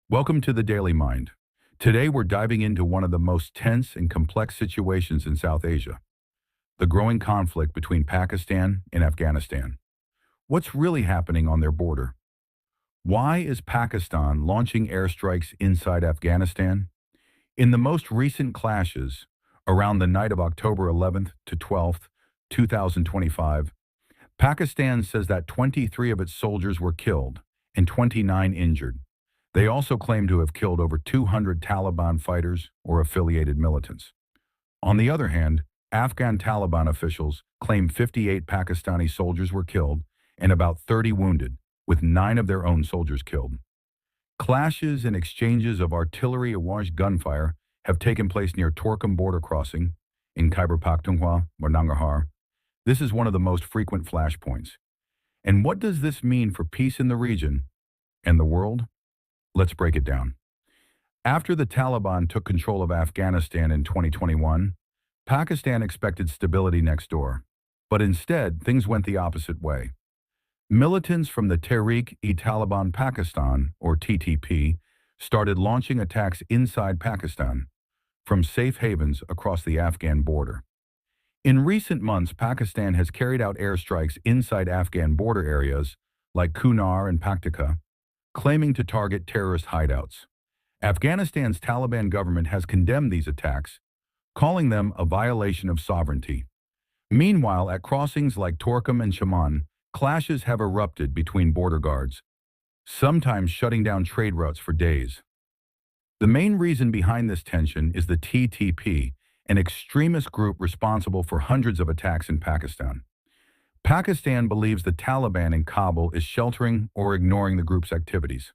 Welcome to the Daily Mind. Today we're diving into one of the most tense and complex situations in South Asia, the growing conflict between Pakistan and Afghanistan. What's really happening on their border? Why is Pakistan launching airstrikes inside Afghanistan? In the most recent clashes, around the night of October 11th to 12th, 2025, Pakistan says that 23 of its soldiers were killed and 29 injured. They also claim to have killed over 200 Taliban fighters or affiliated militants. On the other hand, Afghan Taliban officials claim 58 Pakistani soldiers were killed and about 30 wounded, with 9 of their own soldiers killed. Clashes and exchanges of artillery-awash gunfire have taken place near Torkham border crossing in Khyber Pakhtunkhwa or Nangarhar. This is one of the most frequent flashpoints. And what does this mean for peace in the region and the world? Let's break it down. After the Taliban took control of Afghanistan in 2021, Pakistan expected stability next door. But instead, things went the opposite way. Militants from the Tehreek-e-Taliban Pakistan, or TTP, started launching attacks inside Pakistan, from safe havens across the Afghan border. In recent months, Pakistan has carried out airstrikes inside Afghan border areas like Kunar and Paktika, claiming to target terrorist hideouts. Afghanistan's Taliban government has condemned these attacks, calling them a violation of sovereignty. Meanwhile, at crossings like Torkham and Chaman, clashes have erupted between border guards, sometimes shutting down trade routes for days. The main reason behind this tension is the TTP, an extremist group responsible for hundreds of attacks in Pakistan. Pakistan believes the Taliban in Kabul is sheltering or ignoring the group's activities.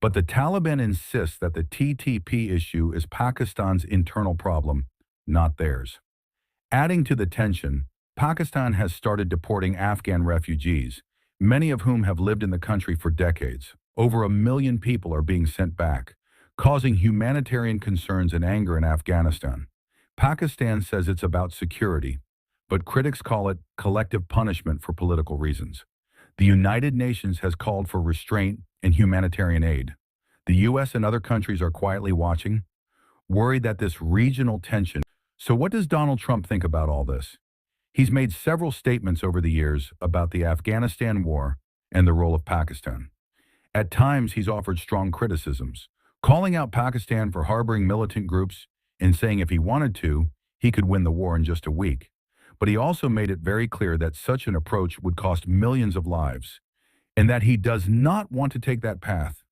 But the Taliban insists that the TTP issue is Pakistan's internal problem, not theirs. Adding to the tension, Pakistan has started deporting Afghan refugees, many of whom have lived in the country for decades. Over 1 million people are being sent back, causing humanitarian concerns and anger in Afghanistan. Pakistan says it's about security, but critics call it collective punishment for political reasons. The United Nations has called for restraint and humanitarian aid. The U.S. and other countries are quietly watching, worried that this regional tension. So what does Donald Trump think about all this? He's made several statements over the years about the Afghanistan war and the role of Pakistan. At times, he's offered strong criticisms, calling out Pakistan for harboring militant groups and saying if he wanted to, he could win the war in just a week. But he also made it very clear that such an approach would cost millions of lives, and that he does not want to take that path.